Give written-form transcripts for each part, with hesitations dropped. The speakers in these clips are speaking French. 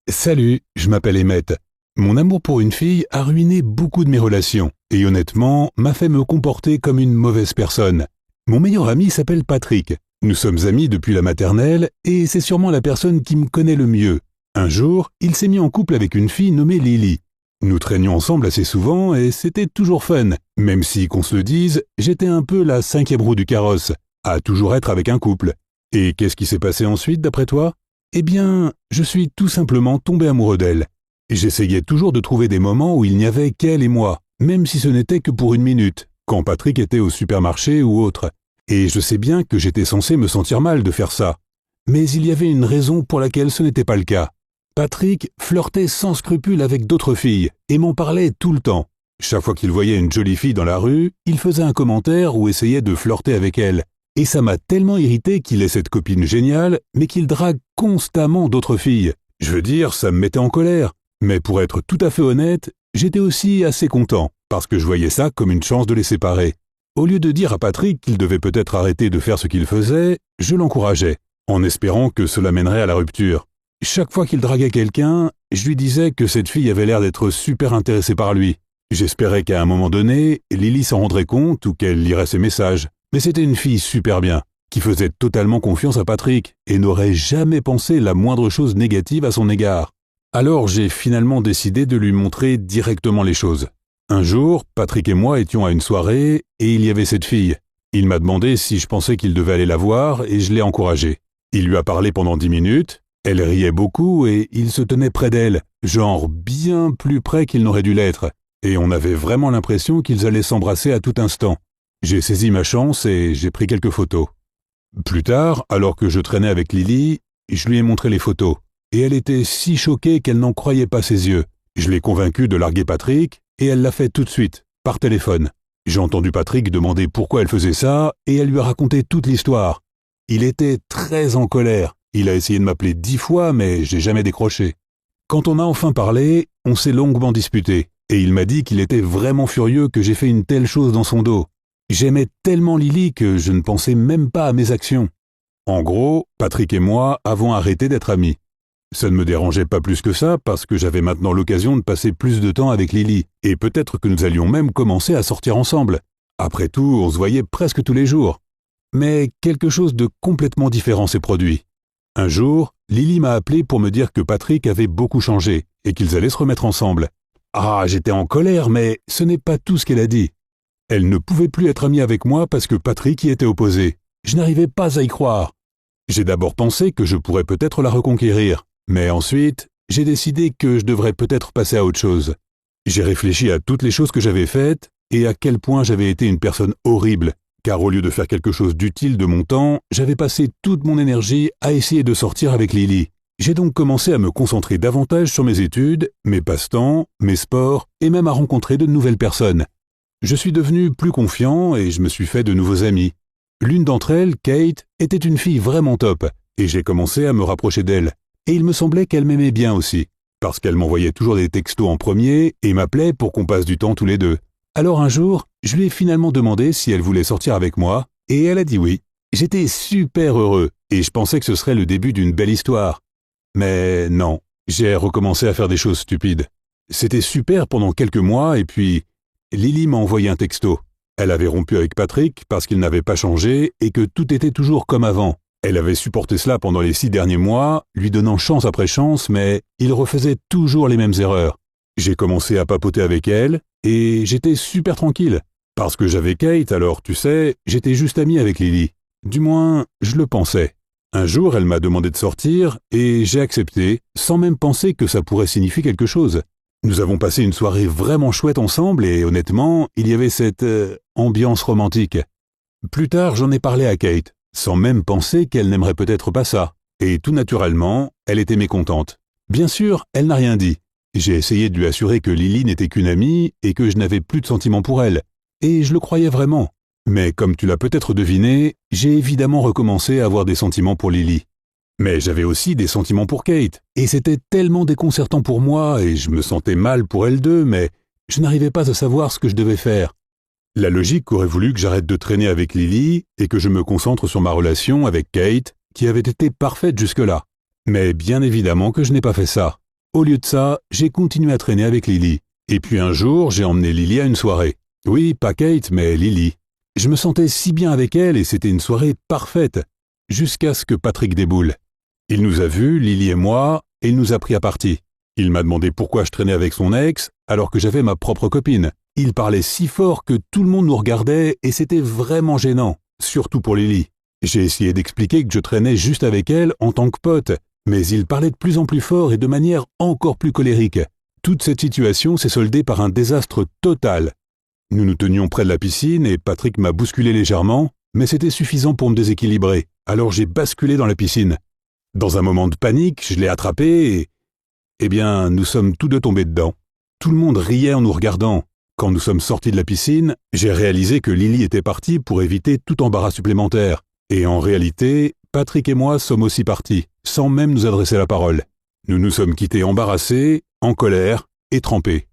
Salut, je m'appelle Emmett. Mon amour pour une fille a ruiné beaucoup de mes relations et honnêtement m'a fait me comporter comme une mauvaise personne. Mon meilleur ami s'appelle Patrick. Nous sommes amis depuis la maternelle et c'est sûrement la personne qui me connaît le mieux. Un jour, il s'est mis en couple avec une fille nommée Lily. Nous traînions ensemble assez souvent et c'était toujours fun, même si, qu'on se le dise, j'étais un peu la cinquième roue du carrosse, à toujours être avec un couple. Et qu'est-ce qui s'est passé ensuite d'après toi ? Eh bien, je suis tout simplement tombé amoureux d'elle. J'essayais toujours de trouver des moments où il n'y avait qu'elle et moi, même si ce n'était que pour une minute, quand Patrick était au supermarché ou autre. Et je sais bien que j'étais censé me sentir mal de faire ça. Mais il y avait une raison pour laquelle ce n'était pas le cas. Patrick flirtait sans scrupule avec d'autres filles et m'en parlait tout le temps. Chaque fois qu'il voyait une jolie fille dans la rue, il faisait un commentaire ou essayait de flirter avec elle. Et ça m'a tellement irrité qu'il ait cette copine géniale, mais qu'il drague constamment d'autres filles. Je veux dire, ça me mettait en colère. Mais pour être tout à fait honnête, j'étais aussi assez content, parce que je voyais ça comme une chance de les séparer. Au lieu de dire à Patrick qu'il devait peut-être arrêter de faire ce qu'il faisait, je l'encourageais, en espérant que cela mènerait à la rupture. Chaque fois qu'il draguait quelqu'un, je lui disais que cette fille avait l'air d'être super intéressée par lui. J'espérais qu'à un moment donné, Lily s'en rendrait compte ou qu'elle lirait ses messages. Mais c'était une fille super bien, qui faisait totalement confiance à Patrick et n'aurait jamais pensé la moindre chose négative à son égard. Alors j'ai finalement décidé de lui montrer directement les choses. Un jour, Patrick et moi étions à une soirée et il y avait cette fille. Il m'a demandé si je pensais qu'il devait aller la voir et je l'ai encouragé. Il lui a parlé pendant 10 minutes, elle riait beaucoup et il se tenait près d'elle, genre bien plus près qu'il n'aurait dû l'être. Et on avait vraiment l'impression qu'ils allaient s'embrasser à tout instant. J'ai saisi ma chance et j'ai pris quelques photos. Plus tard, alors que je traînais avec Lily, je lui ai montré les photos. Et elle était si choquée qu'elle n'en croyait pas ses yeux. Je l'ai convaincue de larguer Patrick et elle l'a fait tout de suite, par téléphone. J'ai entendu Patrick demander pourquoi elle faisait ça et elle lui a raconté toute l'histoire. Il était très en colère. Il a essayé de m'appeler 10 fois mais j'ai jamais décroché. Quand on a enfin parlé, on s'est longuement disputé et il m'a dit qu'il était vraiment furieux que j'ai fait une telle chose dans son dos. J'aimais tellement Lily que je ne pensais même pas à mes actions. En gros, Patrick et moi avons arrêté d'être amis. Ça ne me dérangeait pas plus que ça parce que j'avais maintenant l'occasion de passer plus de temps avec Lily et peut-être que nous allions même commencer à sortir ensemble. Après tout, on se voyait presque tous les jours. Mais quelque chose de complètement différent s'est produit. Un jour, Lily m'a appelé pour me dire que Patrick avait beaucoup changé et qu'ils allaient se remettre ensemble. Ah, j'étais en colère, mais ce n'est pas tout ce qu'elle a dit. Elle ne pouvait plus être amie avec moi parce que Patrick y était opposé. Je n'arrivais pas à y croire. J'ai d'abord pensé que je pourrais peut-être la reconquérir, mais ensuite, j'ai décidé que je devrais peut-être passer à autre chose. J'ai réfléchi à toutes les choses que j'avais faites et à quel point j'avais été une personne horrible, car au lieu de faire quelque chose d'utile de mon temps, j'avais passé toute mon énergie à essayer de sortir avec Lily. J'ai donc commencé à me concentrer davantage sur mes études, mes passe-temps, mes sports et même à rencontrer de nouvelles personnes. Je suis devenu plus confiant et je me suis fait de nouveaux amis. L'une d'entre elles, Kate, était une fille vraiment top et j'ai commencé à me rapprocher d'elle. Et il me semblait qu'elle m'aimait bien aussi, parce qu'elle m'envoyait toujours des textos en premier et m'appelait pour qu'on passe du temps tous les deux. Alors un jour, je lui ai finalement demandé si elle voulait sortir avec moi et elle a dit oui. J'étais super heureux et je pensais que ce serait le début d'une belle histoire. Mais non, j'ai recommencé à faire des choses stupides. C'était super pendant quelques mois et puis Lily m'a envoyé un texto. Elle avait rompu avec Patrick parce qu'il n'avait pas changé et que tout était toujours comme avant. Elle avait supporté cela pendant les 6 derniers mois, lui donnant chance après chance, mais il refaisait toujours les mêmes erreurs. J'ai commencé à papoter avec elle et j'étais super tranquille. Parce que j'avais Kate, alors tu sais, j'étais juste ami avec Lily. Du moins, je le pensais. Un jour, elle m'a demandé de sortir et j'ai accepté, sans même penser que ça pourrait signifier quelque chose. Nous avons passé une soirée vraiment chouette ensemble et honnêtement, il y avait cette ambiance romantique. Plus tard, j'en ai parlé à Kate, sans même penser qu'elle n'aimerait peut-être pas ça. Et tout naturellement, elle était mécontente. Bien sûr, elle n'a rien dit. J'ai essayé de lui assurer que Lily n'était qu'une amie et que je n'avais plus de sentiments pour elle. Et je le croyais vraiment. Mais comme tu l'as peut-être deviné, j'ai évidemment recommencé à avoir des sentiments pour Lily. Mais j'avais aussi des sentiments pour Kate, et c'était tellement déconcertant pour moi, et je me sentais mal pour elles deux, mais je n'arrivais pas à savoir ce que je devais faire. La logique aurait voulu que j'arrête de traîner avec Lily et que je me concentre sur ma relation avec Kate, qui avait été parfaite jusque-là. Mais bien évidemment que je n'ai pas fait ça. Au lieu de ça, j'ai continué à traîner avec Lily. Et puis un jour, j'ai emmené Lily à une soirée. Oui, pas Kate, mais Lily. Je me sentais si bien avec elle et c'était une soirée parfaite. Jusqu'à ce que Patrick déboule. Il nous a vus, Lily et moi, et il nous a pris à partie. Il m'a demandé pourquoi je traînais avec son ex, alors que j'avais ma propre copine. Il parlait si fort que tout le monde nous regardait et c'était vraiment gênant, surtout pour Lily. J'ai essayé d'expliquer que je traînais juste avec elle en tant que pote, mais il parlait de plus en plus fort et de manière encore plus colérique. Toute cette situation s'est soldée par un désastre total. Nous nous tenions près de la piscine et Patrick m'a bousculé légèrement, mais c'était suffisant pour me déséquilibrer, alors j'ai basculé dans la piscine. Dans un moment de panique, je l'ai attrapé et... Eh bien, nous sommes tous deux tombés dedans. Tout le monde riait en nous regardant. Quand nous sommes sortis de la piscine, j'ai réalisé que Lily était partie pour éviter tout embarras supplémentaire. Et en réalité, Patrick et moi sommes aussi partis, sans même nous adresser la parole. Nous nous sommes quittés embarrassés, en colère et trempés.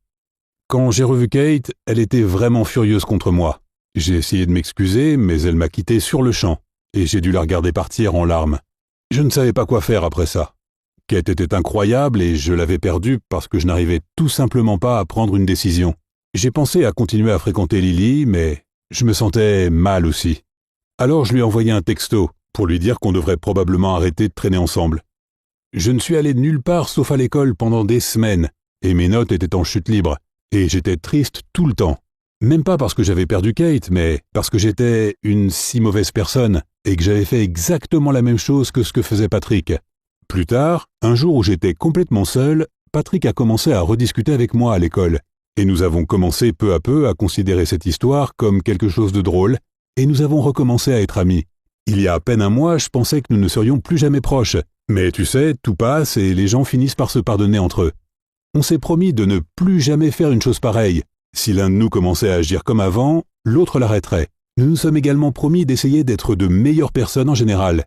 Quand j'ai revu Kate, elle était vraiment furieuse contre moi. J'ai essayé de m'excuser, mais elle m'a quitté sur le champ, et j'ai dû la regarder partir en larmes. Je ne savais pas quoi faire après ça. Kate était incroyable et je l'avais perdue parce que je n'arrivais tout simplement pas à prendre une décision. J'ai pensé à continuer à fréquenter Lily, mais je me sentais mal aussi. Alors je lui ai envoyé un texto pour lui dire qu'on devrait probablement arrêter de traîner ensemble. Je ne suis allé nulle part sauf à l'école pendant des semaines, et mes notes étaient en chute libre, et j'étais triste tout le temps. Même pas parce que j'avais perdu Kate, mais parce que j'étais une si mauvaise personne, et que j'avais fait exactement la même chose que ce que faisait Patrick. Plus tard, un jour où j'étais complètement seul, Patrick a commencé à rediscuter avec moi à l'école. Et nous avons commencé peu à peu à considérer cette histoire comme quelque chose de drôle, et nous avons recommencé à être amis. Il y a à peine un mois, je pensais que nous ne serions plus jamais proches. Mais tu sais, tout passe et les gens finissent par se pardonner entre eux. On s'est promis de ne plus jamais faire une chose pareille. Si l'un de nous commençait à agir comme avant, l'autre l'arrêterait. Nous nous sommes également promis d'essayer d'être de meilleures personnes en général.